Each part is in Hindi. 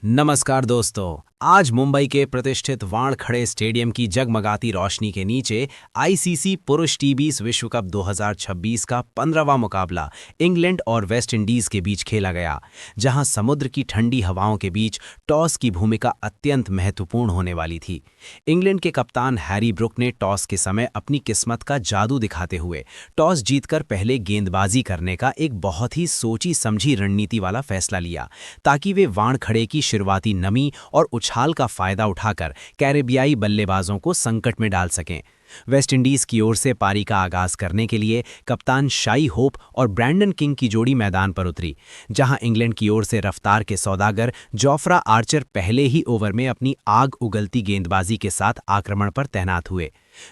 नमस्कार दोस्तों। आज मुंबई के प्रतिष्ठित वानखेड़े स्टेडियम की जगमगाती रोशनी के नीचे आईसीसी पुरुष टी20 विश्व कप 2026 का 15वां मुकाबला इंग्लैंड और वेस्ट इंडीज के बीच खेला गया, जहां समुद्र की ठंडी हवाओं के बीच टॉस की भूमिका अत्यंत महत्वपूर्ण होने वाली थी। इंग्लैंड के कप्तान हैरी ब्रुक ने टॉस के समय अपनी किस्मत का जादू दिखाते हुए टॉस जीतकर पहले गेंदबाजी करने का एक बहुत ही सोची समझी रणनीति वाला फैसला लिया, ताकि वे वानखेड़े की शुरुआती नमी और उछाल का फायदा उठाकर कैरेबियाई बल्लेबाजों को संकट में डाल सकें। वेस्टइंडीज की ओर से पारी का आगाज करने के लिए कप्तान शाई होप और ब्रैंडन किंग की जोड़ी मैदान पर उतरी, जहां इंग्लैंड की ओर से रफ्तार के सौदागर जोफ्रा आर्चर पहले ही ओवर में अपनी आग उगलती गेंदबाजी के साथ आक्रमण पर तैनात हुए।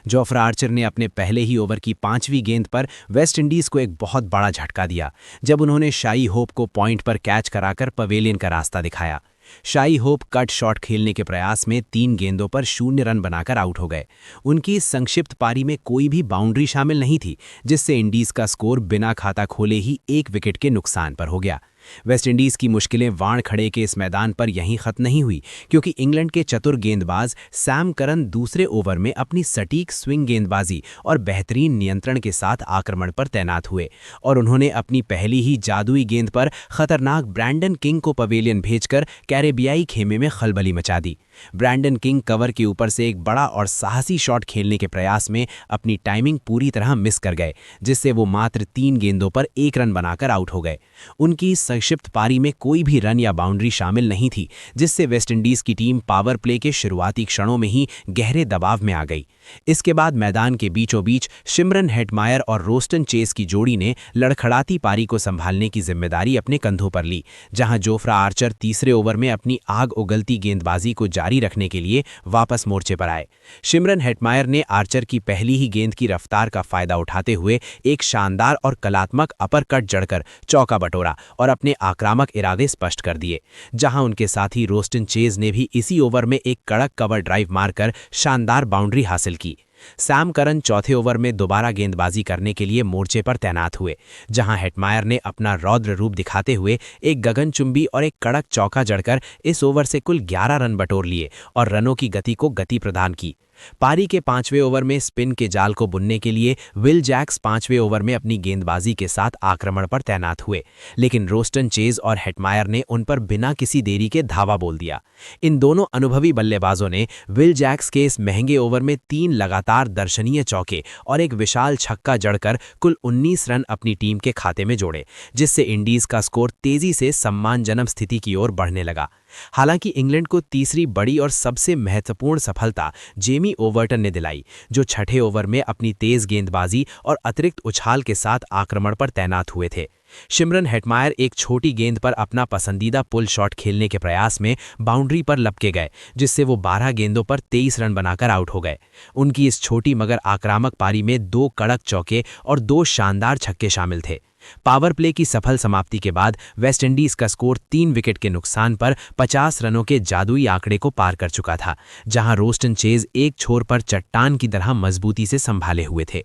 जोफ्रा आर्चर ने अपने पहले ही ओवर की 5वीं गेंद पर वेस्टइंडीज को एक बहुत बड़ा झटका दिया, जब उन्होंने शाई होप को पॉइंट पर कैच कराकर पवेलियन का रास्ता दिखाया। शाई होप कट शॉट खेलने के प्रयास में 3 गेंदों पर 0 रन बनाकर आउट हो गए। उनकी इस संक्षिप्त पारी में कोई भी बाउंड्री शामिल नहीं थी, जिससे इंडीज का स्कोर बिना खाता खोले ही 1 विकेट के नुकसान पर हो गया। वेस्टइंडीज की मुश्किलें वानखेड़े के इस मैदान पर यहीं खत्म नहीं हुई, क्योंकि इंग्लैंड के चतुर गेंदबाज सैम करन दूसरे ओवर में अपनी सटीक स्विंग गेंदबाजी और बेहतरीन नियंत्रण के साथ आक्रमण पर तैनात हुए और उन्होंने अपनी पहली ही जादुई गेंद पर खतरनाक ब्रैंडन किंग को पवेलियन भेजकर कैरेबियाई खेमे में खलबली मचा दी। ब्रैंडन किंग कवर के ऊपर से एक बड़ा और साहसी शॉट खेलने के प्रयास में अपनी टाइमिंग पूरी तरह मिस कर गए, जिससे वो मात्र 3 गेंदों पर 1 रन बनाकर आउट हो गए। उनकी संक्षिप्त पारी में कोई भी रन या बाउंड्री शामिल नहीं थी, जिससे वेस्टइंडीज की टीम पावर प्ले के शुरुआती क्षणों में ही गहरे दबाव में आ गई। इसके बाद मैदान के बीचों बीच शिमरन हेटमायर और रोस्टन चेज की जोड़ी ने लड़खड़ाती पारी को संभालने की जिम्मेदारी अपने कंधों पर ली, जहां जोफ्रा आर्चर तीसरे ओवर में अपनी आग उगलती गेंदबाजी को जारी रखने के लिए वापस मोर्चे पर आए। शिमरन हेटमायर ने आर्चर की पहली ही गेंद की रफ्तार का फायदा उठाते हुए एक शानदार और कलात्मक अपर कट जड़कर चौका बटोरा और अपने आक्रामक इरादे स्पष्ट कर दिए, जहां उनके साथी रोस्टन चेज ने भी इसी ओवर में एक कड़क कवर ड्राइव मारकर शानदार बाउंड्री हासिल की। सैम करन चौथे ओवर में दोबारा गेंदबाजी करने के लिए मोर्चे पर तैनात हुए, जहां हेटमायर ने अपना रौद्र रूप दिखाते हुए एक गगनचुंबी और एक कड़क चौका जड़कर इस ओवर से कुल 11 रन बटोर लिए और रनों की गति को गति प्रदान की। पारी के 5वें ओवर में स्पिन के जाल को बुनने के लिए विल जैक्स 5वें ओवर में अपनी गेंदबाजी के साथ आक्रमण पर तैनात हुए, लेकिन रोस्टन चेज और हेटमायर ने उन पर बिना किसी देरी के धावा बोल दिया। इन दोनों अनुभवी बल्लेबाजों ने विल जैक्स के इस महंगे ओवर में 3 लगातार दर्शनीय चौके और एक विशाल छक्का जड़कर कुल 19 रन अपनी टीम के खाते में जोड़े, जिससे इंडीज का स्कोर तेजी से सम्मानजनक स्थिति की ओर बढ़ने लगा। हालांकि इंग्लैंड को तीसरी बड़ी और सबसे महत्वपूर्ण सफलता जेमी ओवर्टन ने दिलाई, जो छठे ओवर में अपनी तेज गेंदबाजी और अतिरिक्त उछाल के साथ आक्रमण पर तैनात हुए थे। शिमरन हेटमायर एक छोटी गेंद पर अपना पसंदीदा पुल शॉट खेलने के प्रयास में बाउंड्री पर लपके गए, जिससे वो 12 गेंदों पर 23 रन बनाकर आउट हो गए। उनकी इस छोटी मगर आक्रामक पारी में 2 कड़क चौके और 2 शानदार छक्के शामिल थे। पावर प्ले की सफल समाप्ति के बाद वेस्टइंडीज का स्कोर 3 विकेट के नुकसान पर 50 रनों के जादुई आंकड़े को पार कर चुका था, जहां रोस्टन चेज एक छोर पर चट्टान की तरह मजबूती से संभाले हुए थे।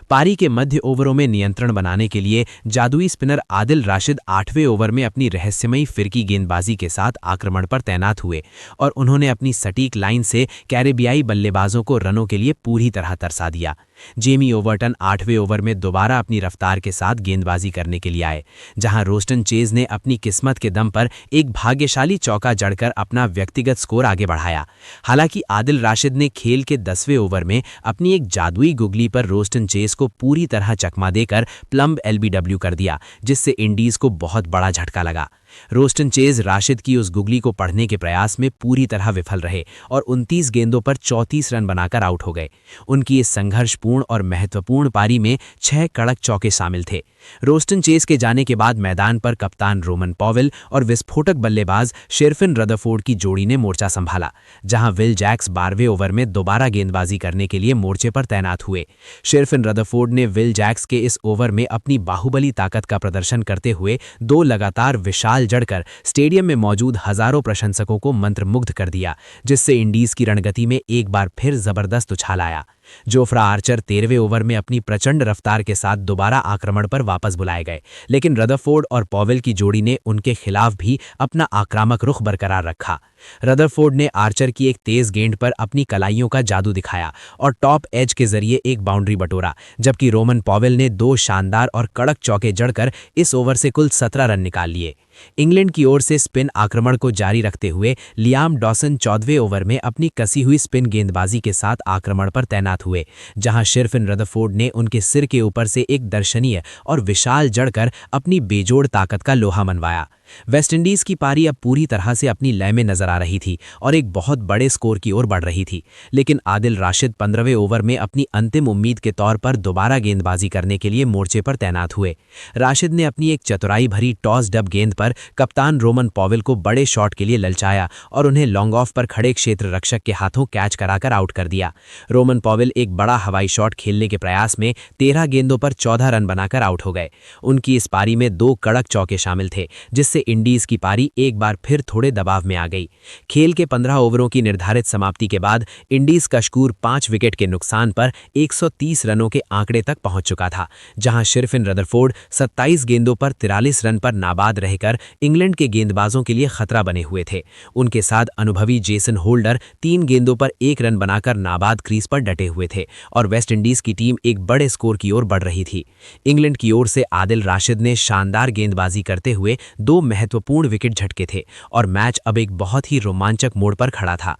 पारी के मध्य ओवरों में नियंत्रण बनाने के लिए जादुई स्पिनर आदिल राशिद 8वें ओवर में अपनी रहस्यमयी फिरकी गेंदबाजी के साथ आक्रमण पर तैनात हुए और उन्होंने अपनी सटीक लाइन से कैरेबियाई बल्लेबाजों को रनों के लिए पूरी तरह तरसा दिया। जेमी ओवर्टन 8वें ओवर में दोबारा अपनी रफ्तार के साथ गेंदबाजी करने के लिए आए, जहां रोस्टन चेज ने अपनी किस्मत के दम पर एक भाग्यशाली चौका जड़कर अपना व्यक्तिगत स्कोर आगे बढ़ाया। हालांकि आदिल राशिद ने खेल के 10वें ओवर में अपनी एक जादुई गुगली पर रोस्टन चेज को पूरी तरह चकमा देकर प्लम्ब एलबीडब्ल्यू कर दिया, जिससे इंडीज को बहुत बड़ा झटका लगा। रोस्टन चेज राशिद की उस गुगली को पढ़ने के प्रयास में पूरी तरह विफल रहे और 29 गेंदों पर 34 रन बनाकर आउट हो गए। उनकी इस संघर्षपूर्ण और महत्वपूर्ण पारी में 6 कड़क चौके शामिल थे। रोस्टन चेज के जाने के बाद मैदान पर कप्तान रोमन पॉवेल और विस्फोटक बल्लेबाज शेरफिन रदरफोर्ड की जोड़ी ने मोर्चा संभाला, जहां विल जैक्स 12वें ओवर में दोबारा गेंदबाजी करने के लिए मोर्चे पर तैनात हुए। शेरफिन रदरफोर्ड ने विल जैक्स के इस ओवर में अपनी बाहुबली ताकत का प्रदर्शन करते हुए 2 लगातार विशाल जड़कर स्टेडियम में मौजूद हजारों प्रशंसकों को मंत्रमुग्ध कर दिया, जिससे इंडीज की रणगति में एक बार फिर जबरदस्त उछाल आया। जोफ्रा आर्चर 13वें ओवर में अपनी प्रचंड रफ्तार के साथ दोबारा आक्रमण पर वापस बुलाए गए, लेकिन रदरफोर्ड और पॉवेल की जोड़ी ने उनके खिलाफ भी अपना आक्रामक रुख बरकरार रखा। रदरफोर्ड ने आर्चर की एक तेज गेंद पर अपनी कलाइयों का जादू दिखाया और टॉप एज के जरिए एक बाउंड्री बटोरा, जबकि रोमन पॉवेल ने 2 शानदार और कड़क चौके जड़कर इस ओवर से कुल 17 रन निकाल लिए। इंग्लैंड की ओर से स्पिन आक्रमण को जारी रखते हुए लियाम डॉसन 14वें ओवर में अपनी कसी हुई स्पिन गेंदबाजी के साथ आक्रमण पर तैनात हुए, जहां शेरफिन रदरफोर्ड ने उनके सिर के ऊपर से एक दर्शनीय और विशाल जड़कर अपनी बेजोड़ ताकत का लोहा मनवाया। वेस्टइंडीज की पारी अब पूरी तरह से अपनी लय में नजर आ रही थी और एक बहुत बड़े स्कोर की ओर बढ़ रही थी, लेकिन आदिल राशिद 15वें ओवर में अपनी अंतिम उम्मीद के तौर पर दोबारा गेंदबाजी करने के लिए मोर्चे पर तैनात हुए। राशिद ने अपनी एक चतुराई भरी टॉस डब गेंद पर कप्तान रोमन पॉवेल को बड़े शॉट के लिए ललचाया और उन्हें लॉन्ग ऑफ पर खड़े क्षेत्र रक्षक के हाथों कैच कराकर आउट कर दिया। रोमन पॉवेल एक बड़ा हवाई शॉट खेलने के प्रयास में 13 गेंदों पर 14 रन बनाकर आउट हो गए। उनकी इस पारी में 2 कड़क चौके शामिल थे, जिससे इंडीज की पारी एक बार फिर थोड़े दबाव में आ गई। खेल के 15 ओवरों की निर्धारित समाप्ति के बाद इंडीज का स्कोर 5 विकेट के नुकसान पर 130 रनों के आंकड़े तक पहुंच चुका था, जहां शेरफिन रदरफोर्ड 27 गेंदों पर 43 रन पर नाबाद रहकर इंग्लैंड के गेंदबाजों के लिए खतरा बने हुए थे। उनके साथ अनुभवी जेसन होल्डर 3 गेंदों पर 1 रन बनाकर नाबाद क्रीज पर डटे हुए थे और वेस्टइंडीज की टीम एक बड़े स्कोर की ओर बढ़ रही थी। इंग्लैंड की ओर से आदिल राशिद ने शानदार गेंदबाजी करते हुए 2 महत्वपूर्ण विकेट झटके थे और मैच अब एक बहुत ही रोमांचक मोड़ पर खड़ा था।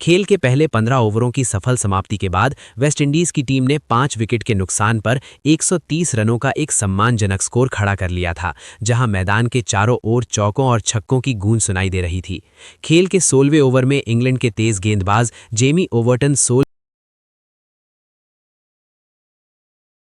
खेल के पहले 15 ओवरों की सफल समाप्ति के बाद वेस्टइंडीज की टीम ने 5 विकेट के नुकसान पर 130 रनों का एक सम्मानजनक स्कोर खड़ा कर लिया था, जहां मैदान के चारों ओर चौकों और छक्कों की गूंज सुनाई दे रही थी। खेल के 16वें ओवर में इंग्लैंड के तेज गेंदबाज जेमी ओवर्टन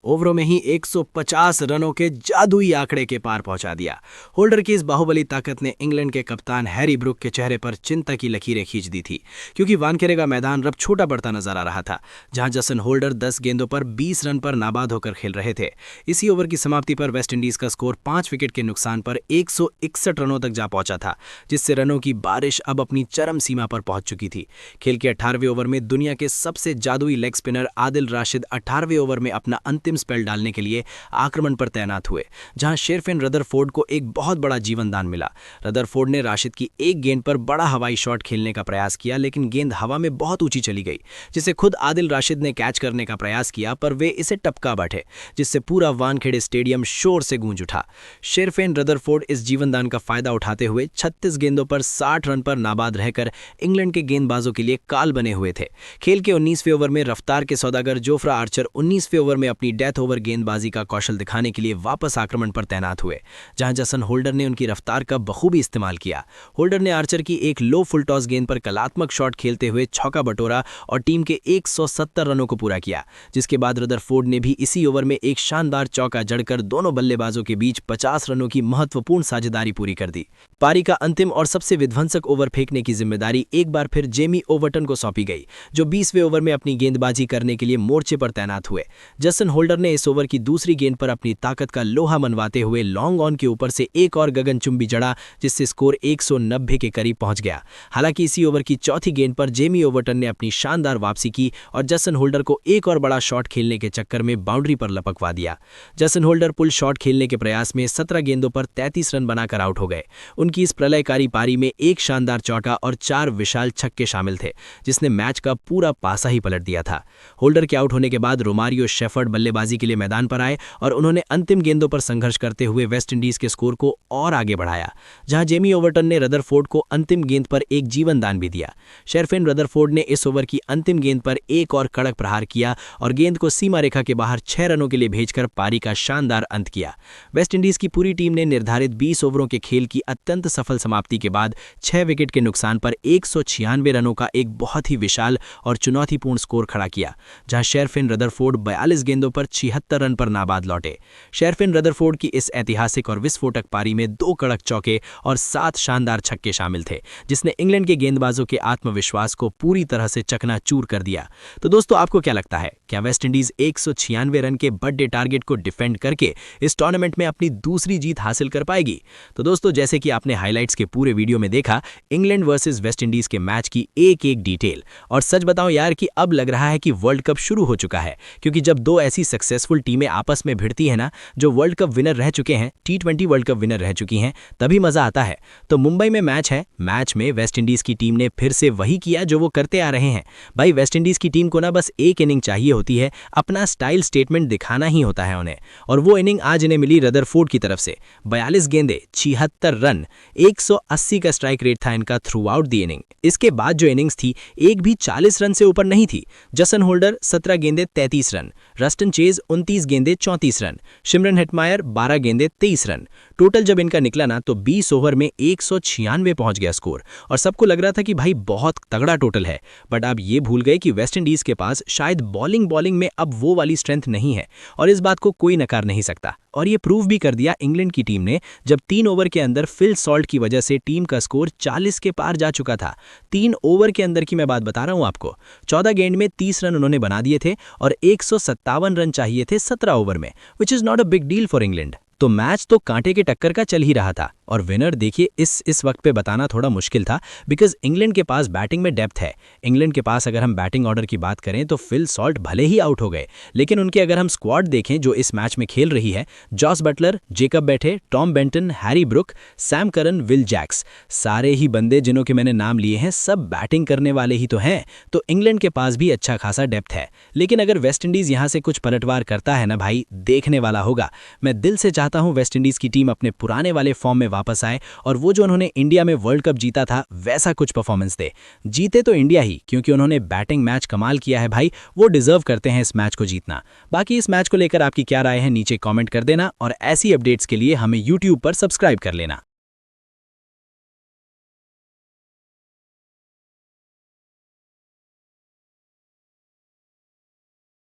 ओवरों में ही 150 रनों के जादुई आंकड़े के पार पहुंचा दिया। होल्डर की इस बाहुबली ताकत ने इंग्लैंड के कप्तान हैरी ब्रूक के चेहरे पर चिंता की लकीरें खींच दी थी, क्योंकि वानखेड़े का मैदान अब छोटा पड़ता नजर आ रहा था, जहां जसन होल्डर 10 गेंदों पर 20 रन पर नाबाद होकर खेल रहे थे। इसी ओवर की समाप्ति पर वेस्टइंडीज का स्कोर 5 विकेट के नुकसान पर 161 रनों तक जा पहुंचा था, जिससे रनों की बारिश अब अपनी चरम सीमा पर पहुंच चुकी थी। खेल के 18वें ओवर में दुनिया के सबसे जादुई लेग स्पिनर आदिल राशिद 18वें ओवर में अपना अंतिम स्पेल डालने के लिए आक्रमण पर तैनात हुए, जहां शेरफिन रदरफोर्ड को एक बहुत बड़ा जीवन दान मिला। रदरफोर्ड ने राशिद की एक गेंद पर बड़ा हवाई शॉट खेलने का प्रयास किया, लेकिन गेंद हवा में बहुत ऊंची चली गई, जिसे खुद आदिल राशिद ने कैच करने का प्रयास किया, पर वे इसे टपका बैठे, जिससे पूरा वानखेड़े स्टेडियम शोर से गूंज उठा। शेरफिन रदरफोर्ड इस जीवनदान का फायदा उठाते हुए 36 गेंदों पर 60 रन पर नाबाद रहकर इंग्लैंड के गेंदबाजों के लिए काल बने हुए थे। खेल के 19वें ओवर में रफ्तार के सौदागर जोफ्रा आर्चर 19वें ओवर में अपनी डेथ ओवर गेंदबाजी का कौशल दिखाने के लिए वापस आक्रमण पर तैनात हुए, जहां जसन होल्डर ने उनकी रफ्तार का बखूबी इस्तेमाल किया। होल्डर ने आर्चर की एक लो फुल टॉस गेंद पर कलात्मक शॉट खेलते हुए चौका बटोरा और टीम के 170 रनों को पूरा किया, जिसके बाद रदरफोर्ड ने भी इसी ओवर में एक शानदार चौका जड़कर दोनों बल्लेबाजों के बीच 50 रनों की महत्वपूर्ण साझेदारी पूरी कर दी। पारी का अंतिम और सबसे विध्वंसक ओवर फेंकने की जिम्मेदारी एक बार फिर जेमी ओवर्टन को सौंपी गई, जो 20वें ओवर में अपनी गेंदबाजी करने के लिए मोर्चे पर तैनात हुए। जसन होल्डर ने इस ओवर की दूसरी गेंद पर अपनी ताकत का लोहा मनवाते हुए लॉन्ग ऑन के ऊपर से एक और गगनचुंबी जड़ा, जिससे स्कोर 190 के करीब पहुंच गया। हालांकि इसी ओवर की चौथी गेंद पर जेमी ओवर्टन ने अपनी शानदार वापसी की और जसन होल्डर को एक और बड़ा शॉट खेलने के चक्कर में बाउंड्री पर लपकवा दिया। जसन होल्डर पुल शॉट खेलने के प्रयास में 17 गेंदों पर 33 रन बनाकर आउट हो गए। उनकी इस प्रलयकारी पारी में एक शानदार चौका और 4 विशाल छक्के शामिल थे, जिसने मैच का पूरा पासा ही पलट दिया था। होल्डर के आउट होने के बाद रोमारियो शेफर्ड बल्लेबाजी के लिए मैदान पर आए और उन्होंने अंतिम गेंदों पर संघर्ष करते हुए वेस्टइंडीज के स्कोर को और आगे बढ़ाया, जहां जेमी ओवर्टन ने रदरफोर्ड को अंतिम गेंद पर एक जीवन दान भी दिया। शेरफिन रदरफोर्ड ने इस ओवर की अंतिम गेंद पर एक और कड़क प्रहार किया और गेंद को सीमा रेखा के बाहर 6 रनों के लिए भेजकर पारी का शानदार अंत किया। वेस्टइंडीज की पूरी टीम ने निर्धारित 20 ओवरों के खेल की अत्यंत सफल समाप्ति के बाद 6 विकेट के नुकसान पर 196 रनों का एक बहुत ही विशाल और चुनौतीपूर्ण स्कोर खड़ा किया, जहां शेरफिन रदरफोर्ड 42 गेंदों पर 76 रन पर नाबाद लौटे। शेरफिन रदरफोर्ड की इस ऐतिहासिक और विस्फोटक पारी में 2 कड़क चौके और 7 शानदार छक्के शामिल थे, जिसने इंग्लैंड के गेंदबाजों के आत्मविश्वास को पूरी तरह से चकनाचूर कर दिया। तो दोस्तों, आपको क्या लगता है, क्या वेस्टइंडीज 196 रन के बर्थडे टारगेट को डिफेंड करके इस टूर्नामेंट में अपनी दूसरी जीत हासिल कर पाएगी? तो दोस्तों, जैसे कि आपने हाइलाइट्स के पूरे वीडियो में देखा, इंग्लैंड वर्सेस वेस्टइंडीज के मैच की एक-एक डिटेल, और सच बताऊं यार कि अब लग रहा है कि वर्ल्ड कप शुरू हो चुका है, क्योंकि जब 2 ऐसी सक्सेसफुल टीमें आपस में भिड़ती है ना, जो वर्ल्ड कप विनर रह चुके हैं, T20 वर्ल्ड कप विनर रह चुकी हैं, तभी मजा आता है। तो मुंबई में मैच है। मैच में वेस्टइंडीज की टीम ने फिर से वही किया जो वो करते आ रहे हैं। भाई, वेस्टइंडीज की टीम को ना बस एक इनिंग चाहिए होती है, अपना स्टाइल स्टेटमेंट दिखाना ही होता है उन्हें, और वो इनिंग आज इन्हें मिली रदरफोर्ड की तरफ से। 42 गेंदे, 76 रन, 180 का स्ट्राइक रेट था इनका थ्रू आउट द इनिंग। इसके बाद जो इनिंग्स थी, एक भी 40 रन से ऊपर नहीं थी। जसन होल्डर 17 गेंदे 33 रन, रस्टन चेज 29 गेंदे 34 रन, सिमरन हेटमायर 12 गेंदे 23 रन। टोटल जब इनका निकला ना, तो 20 ओवर में 196 पहुंच गया स्कोर, और सबको लग रहा था कि भाई बहुत तगड़ा टोटल है। बट आप ये भूल गए कि वेस्टइंडीज के पास शायद बॉलिंग में अब वो वाली स्ट्रेंथ नहीं है, और इस बात को कोई नकार नहीं सकता। और ये प्रूव भी कर दिया इंग्लैंड की टीम ने, जब 3 ओवर के अंदर फिल सॉल्ट की वजह से टीम का स्कोर 40 के पार जा चुका था। 3 ओवर के अंदर की मैं बात बता रहा हूं आपको। 14 गेंद में 30 रन उन्होंने बना दिए थे, और 157 रन चाहिए थे 17 ओवर में, which is not a big deal for England. तो मैच तो कांटे के टक्कर का चल ही रहा था, और विनर देखिए इस वक्त पे बताना थोड़ा मुश्किल था, बिकॉज इंग्लैंड के पास बैटिंग में डेप्थ है। इंग्लैंड के पास अगर हम बैटिंग ऑर्डर की बात करें तो फिल सॉल्ट भले ही आउट हो गए, लेकिन उनके अगर हम स्क्वाड देखें जो इस मैच में खेल रही है, जॉस बटलर, जेकब बैठे, Tom Benton, Harry Brook, Sam Curran, Will Jacks, सारे ही बंदे जिन्हों के मैंने नाम लिए हैं, सब बैटिंग करने वाले ही तो हैं। तो इंग्लैंड के पास भी अच्छा खासा डेप्थ है। लेकिन अगर वेस्टइंडीज यहां से कुछ पलटवार करता है ना भाई, देखने वाला होगा। मैं दिल से चाहता हूं वेस्टइंडीज की टीम अपने पुराने वाले फॉर्म में वापस आए, और वो जो उन्होंने इंडिया में वर्ल्ड कप जीता था वैसा कुछ परफॉर्मेंस दे। जीते तो इंडिया ही, क्योंकि उन्होंने बैटिंग मैच कमाल किया है भाई, वो डिजर्व करते हैं इस मैच को जीतना। बाकी इस मैच को लेकर आपकी क्या राय है, नीचे कमेंट कर देना, और ऐसी अपडेट्स के लिए हमें YouTube पर सब्सक्राइब कर लेना।